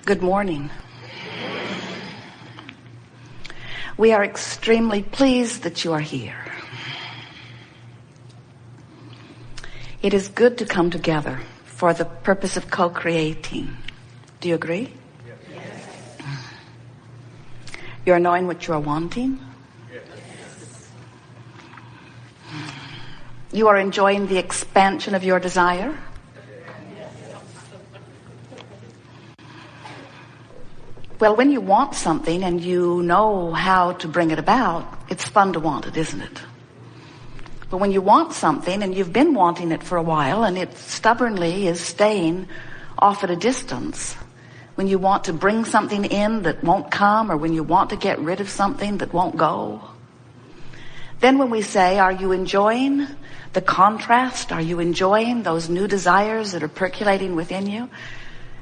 Good morning. We are extremely pleased that you are here. It is good to come together for the purpose of co-creating. Do you agree? Yes. You are knowing what you are wanting? Yes. You are enjoying the expansion of your desire? Well, when you want something and you know how to bring it about, it's fun to want it, isn't it? But when you want something and you've been wanting it for a while and it stubbornly is staying off at a distance, when you want to bring something in that won't come, or when you want to get rid of something that won't go, then when we say, are you enjoying the contrast? Are you enjoying those new desires that are percolating within you?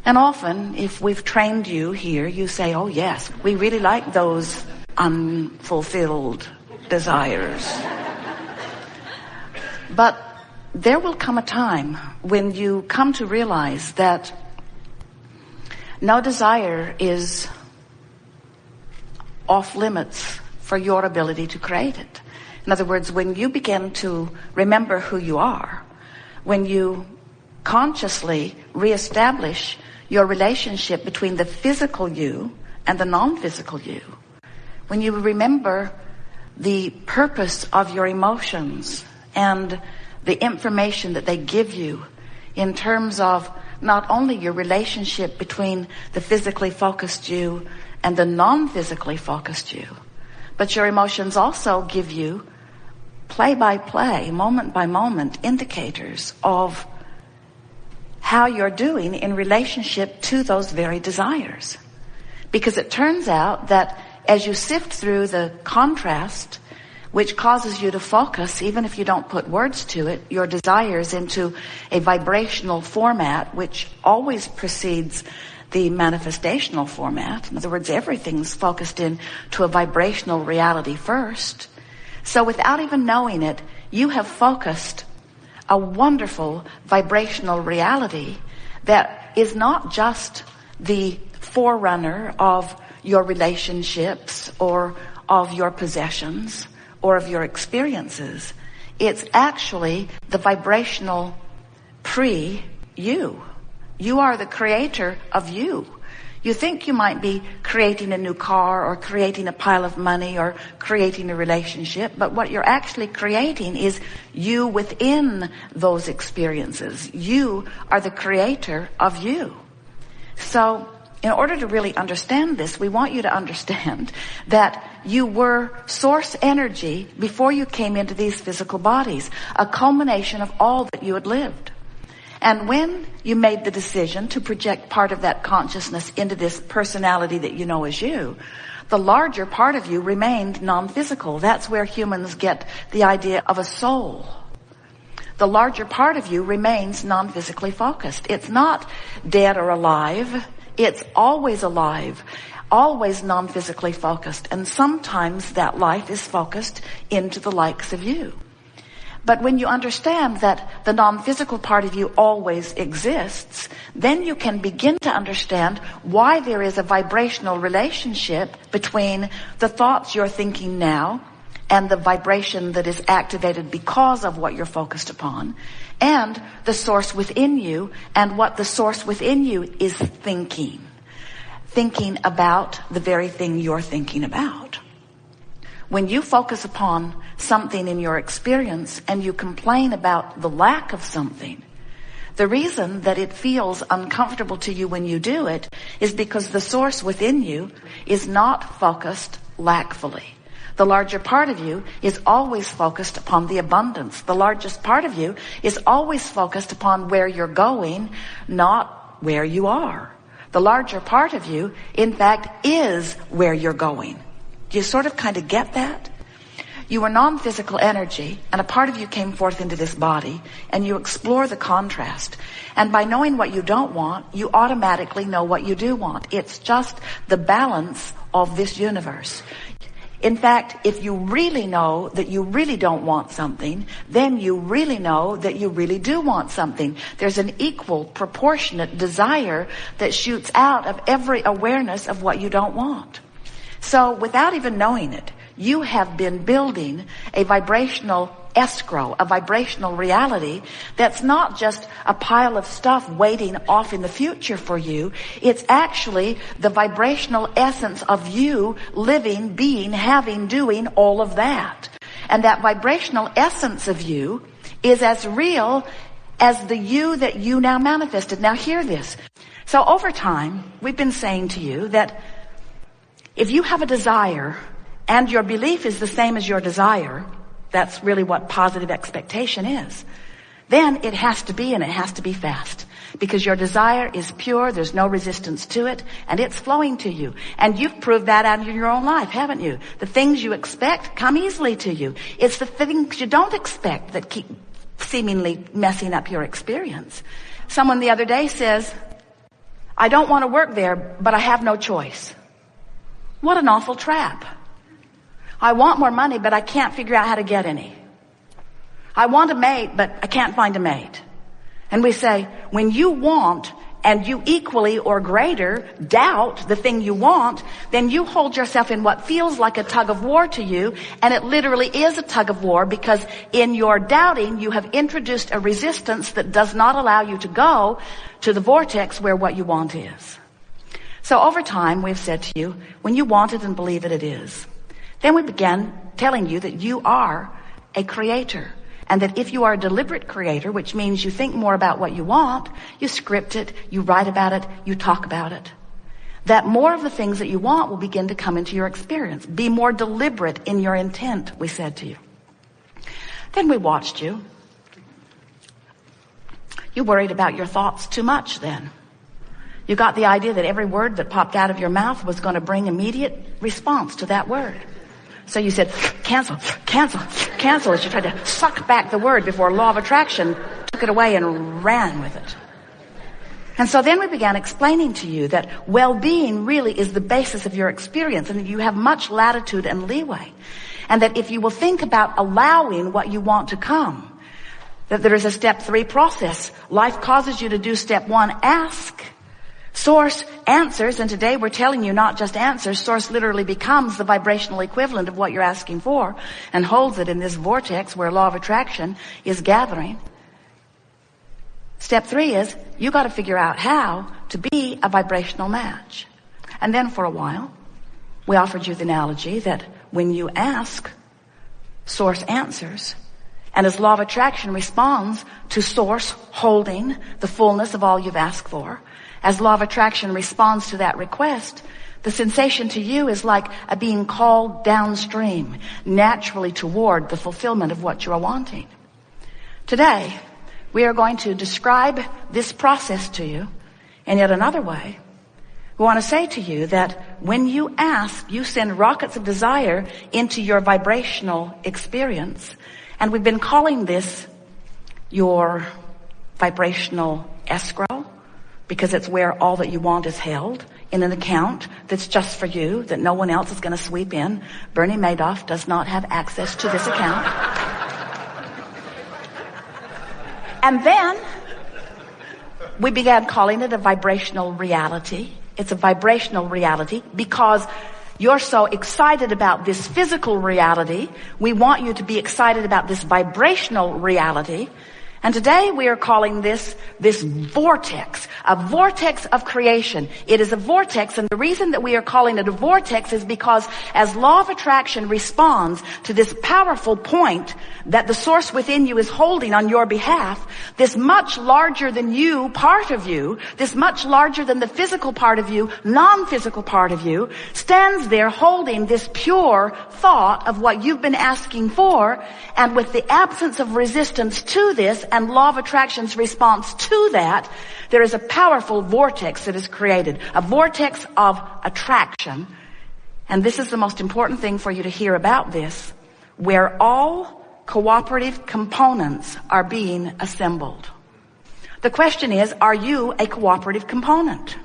And often, if we've trained you here, you say, oh yes, we really like those unfulfilled desires. But there will come a time when you come to realize that no desire is off limits for your ability to create it. In other words, when you begin to remember who you are, when you consciously reestablish your relationship between the physical you and the non-physical you, when you remember the purpose of your emotions and the information that they give you in terms of not only your relationship between the physically focused you and the non-physically focused you, but your emotions also give you play by play, moment by moment indicators of how you're doing in relationship to those very desires. Because it turns out that as you sift through the contrast, which causes you to focus, even if you don't put words to it, your desires into a vibrational format, which always precedes the manifestational format. In other words, everything's focused into a vibrational reality first. So without even knowing it, you have focused a wonderful vibrational reality that is not just the forerunner of your relationships or of your possessions or of your experiences. It's actually the vibrational pre-you. You are the creator of you. You think you might be creating a new car or creating a pile of money or creating a relationship, but what you're actually creating is you within those experiences. You are the creator of you. So in order to really understand this, we want you to understand that you were source energy before you came into these physical bodies, a culmination of all that you had lived. And when you made the decision to project part of that consciousness into this personality that you know as you, the larger part of you remained non-physical. That's where humans get the idea of a soul. The larger part of you remains non-physically focused. It's not dead or alive. It's always alive, always non-physically focused. And sometimes that life is focused into the likes of you. But when you understand that the non-physical part of you always exists, then you can begin to understand why there is a vibrational relationship between the thoughts you're thinking now and the vibration that is activated because of what you're focused upon, and the source within you and what the source within you is thinking about the very thing you're thinking about. When you focus upon something in your experience and you complain about the lack of something, the reason that it feels uncomfortable to you when you do it is because the source within you is not focused lackfully. The larger part of you is always focused upon the abundance. The largest part of you is always focused upon where you're going, not where you are. The larger part of you, in fact, is where you're going. Do you sort of kind of get that? You were non-physical energy, and a part of you came forth into this body, and you explore the contrast. And by knowing what you don't want, you automatically know what you do want. It's just the balance of this universe. In fact, if you really know that you really don't want something, then you really know that you really do want something. There's an equal, proportionate desire that shoots out of every awareness of what you don't want. So without even knowing it, you have been building a vibrational escrow, a vibrational reality that's not just a pile of stuff waiting off in the future for you. It's actually the vibrational essence of you living, being, having, doing all of that. And that vibrational essence of you is as real as the you that you now manifested. Now hear this. So over time, we've been saying to you that if you have a desire and your belief is the same as your desire, that's really what positive expectation is, then it has to be, and it has to be fast. Because your desire is pure, there's no resistance to it, and it's flowing to you. And you've proved that out in your own life, haven't you? The things you expect come easily to you. It's the things you don't expect that keep seemingly messing up your experience. Someone the other day says, I don't want to work there, but I have no choice. What an awful trap. I want more money, but I can't figure out how to get any. I want a mate, but I can't find a mate. And we say, when you want and you equally or greater doubt the thing you want, then you hold yourself in what feels like a tug of war to you, and it literally is a tug of war, because in your doubting you have introduced a resistance that does not allow you to go to the vortex where what you want is. So over time we've said to you, when you want it and believe it, it is. Then we began telling you that you are a creator, and that if you are a deliberate creator, which means you think more about what you want, you script it, you write about it, you talk about it, that more of the things that you want will begin to come into your experience. Be more deliberate in your intent, we said to you. Then we watched you. You worried about your thoughts too much then. You got the idea that every word that popped out of your mouth was going to bring immediate response to that word. So you said, cancel, cancel, cancel, as you tried to suck back the word before law of attraction took it away and ran with it. And so then we began explaining to you that well-being really is the basis of your experience, and that you have much latitude and leeway. And that if you will think about allowing what you want to come, that there is a step 3 process. Life causes you to do step 1, ask. Source answers, and today we're telling you not just answers. Source literally becomes the vibrational equivalent of what you're asking for and holds it in this vortex where law of attraction is gathering. Step 3 is you got to figure out how to be a vibrational match. And then for a while, we offered you the analogy that when you ask, Source answers. And as law of attraction responds to Source holding the fullness of all you've asked for, as law of attraction responds to that request, the sensation to you is like a being called downstream, naturally toward the fulfillment of what you are wanting. Today, we are going to describe this process to you in yet another way. We want to say to you that when you ask, you send rockets of desire into your vibrational experience. And we've been calling this your vibrational escrow, because it's where all that you want is held in an account that's just for you, that no one else is going to sweep in. Bernie Madoff does not have access to this account. And then we began calling it a vibrational reality. It's a vibrational reality because you're so excited about this physical reality. We want you to be excited about this vibrational reality. And today we are calling this vortex, a vortex of creation. It is a vortex, and the reason that we are calling it a vortex is because as law of attraction responds to this powerful point that the source within you is holding on your behalf, this much larger than you part of you, this much larger than the physical part of you, non-physical part of you, stands there holding this pure thought of what you've been asking for, and with the absence of resistance to this and law of attraction's response to that, there is a powerful vortex that is created, a vortex of attraction. And this is the most important thing for you to hear about this, where all cooperative components are being assembled. The question is, are you a cooperative component?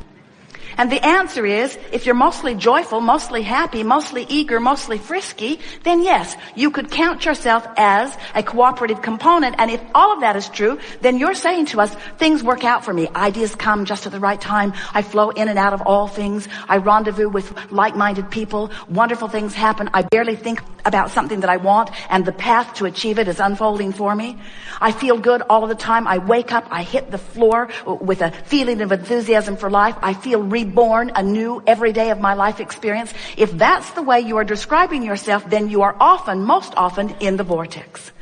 And the answer is, if you're mostly joyful, mostly happy, mostly eager, mostly frisky, then yes, you could count yourself as a cooperative component. And if all of that is true, then you're saying to us, things work out for me. Ideas come just at the right time. I flow in and out of all things. I rendezvous with like-minded people. Wonderful things happen. I barely think about something that I want, and the path to achieve it is unfolding for me. I feel good all of the time. I wake up, I hit the floor with a feeling of enthusiasm for life. I feel reborn anew every day of my life experience. If that's the way you are describing yourself, then you are often, most often, in the vortex.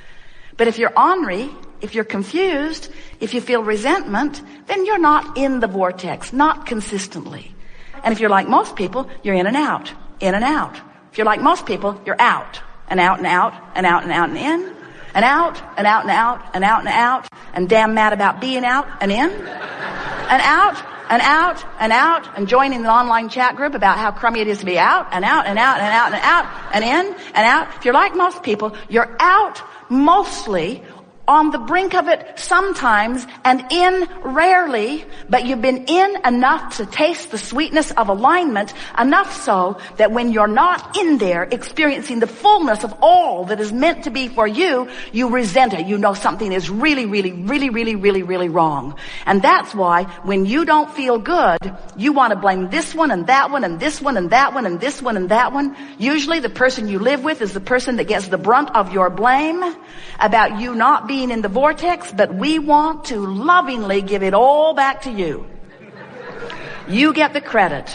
But if you're ornery, if you're confused, if you feel resentment, then you're not in the vortex, not consistently. And if you're like most people, you're in and out, in and out. If you're like most people, you're out, and out, and out, and out, and out, and in, and out, and out, and out, and out, and out, and damn mad about being out, and in, and out, and out, and out, and joining the online chat group about how crummy it is to be out, and out, and out, and out, and out, and in, and out. If you're like most people, you're out mostly, on the brink of it sometimes, and in rarely, but you've been in enough to taste the sweetness of alignment, enough so that when you're not in there experiencing the fullness of all that is meant to be for you, you resent it. You know something is really, really, really, really, really, really wrong. And that's why when you don't feel good, you want to blame this one and that one and this one and that one and this one and that one. Usually the person you live with is the person that gets the brunt of your blame about you not being in the vortex, but we want to lovingly give it all back to you. You get the credit,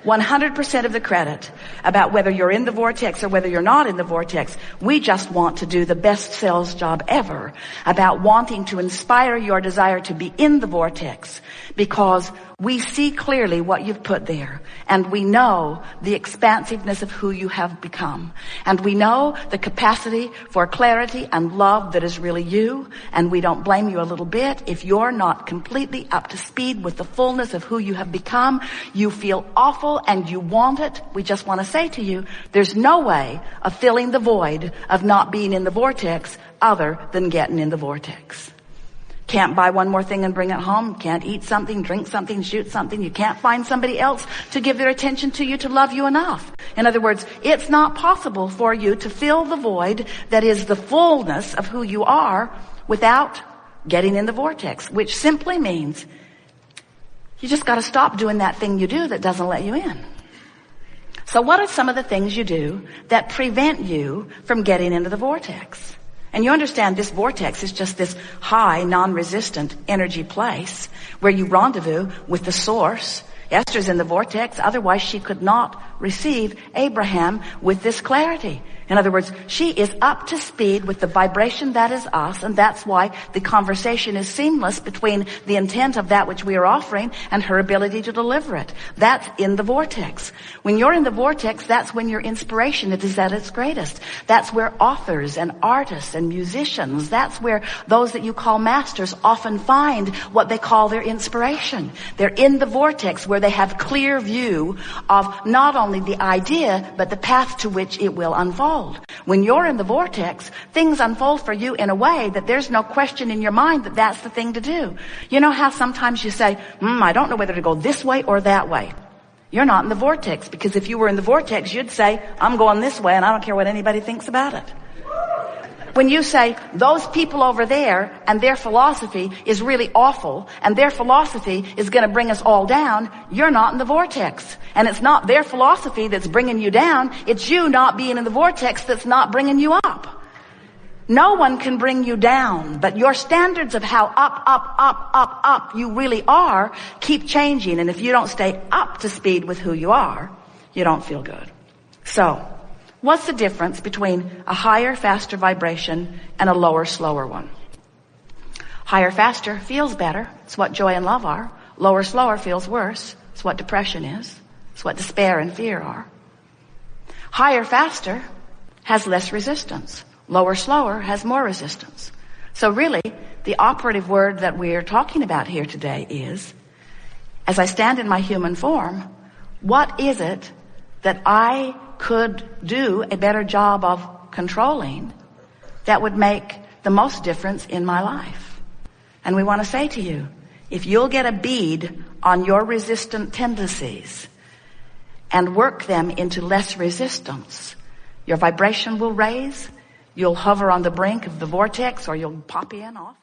100% of the credit, about whether you're in the vortex or whether you're not in the vortex. We just want to do the best sales job ever about wanting to inspire your desire to be in the vortex, because we see clearly what you've put there, and we know the expansiveness of who you have become, and we know the capacity for clarity and love that is really you, and we don't blame you a little bit if you're not completely up to speed with the fullness of who you have become. You feel awful and you want it. We just want to say to you, there's no way of filling the void of not being in the vortex other than getting in the vortex. Can't buy one more thing and bring it home. Can't eat something, drink something, shoot something. You can't find somebody else to give their attention to you, to love you enough. In other words, it's not possible for you to fill the void that is the fullness of who you are without getting in the vortex, which simply means you just got to stop doing that thing you do that doesn't let you in. So what are some of the things you do that prevent you from getting into the vortex? And you understand this vortex is just this high, non-resistant energy place where you rendezvous with the source. Esther's in the vortex, otherwise she could not receive Abraham with this clarity. In other words, she is up to speed with the vibration that is us, and that's why the conversation is seamless between the intent of that which we are offering and her ability to deliver it. That's in the vortex. When you're in the vortex, that's when your inspiration is at its greatest. That's where authors and artists and musicians, that's where those that you call masters often find what they call their inspiration. They're in the vortex where they have clear view of not only the idea, but the path to which it will unfold. When you're in the vortex, things unfold for you in a way that there's no question in your mind that that's the thing to do. You know how sometimes you say, I don't know whether to go this way or that way. You're not in the vortex, because if you were in the vortex, you'd say, I'm going this way and I don't care what anybody thinks about it. When you say, those people over there and their philosophy is really awful and their philosophy is going to bring us all down, you're not in the vortex. And it's not their philosophy that's bringing you down. It's you not being in the vortex that's not bringing you up. No one can bring you down, but your standards of how up you really are keep changing. And if you don't stay up to speed with who you are, you don't feel good. So, what's the difference between a higher, faster vibration and a lower, slower one? Higher, faster feels better. It's what joy and love are. Lower, slower feels worse. It's what depression is. It's what despair and fear are. Higher, faster has less resistance. Lower, slower has more resistance. So really, the operative word that we're talking about here today is, as I stand in my human form, what is it that I could do a better job of controlling that would make the most difference in my life? And we want to say to you, if you'll get a bead on your resistant tendencies and work them into less resistance, your vibration will raise. You'll hover on the brink of the vortex, or you'll pop in off.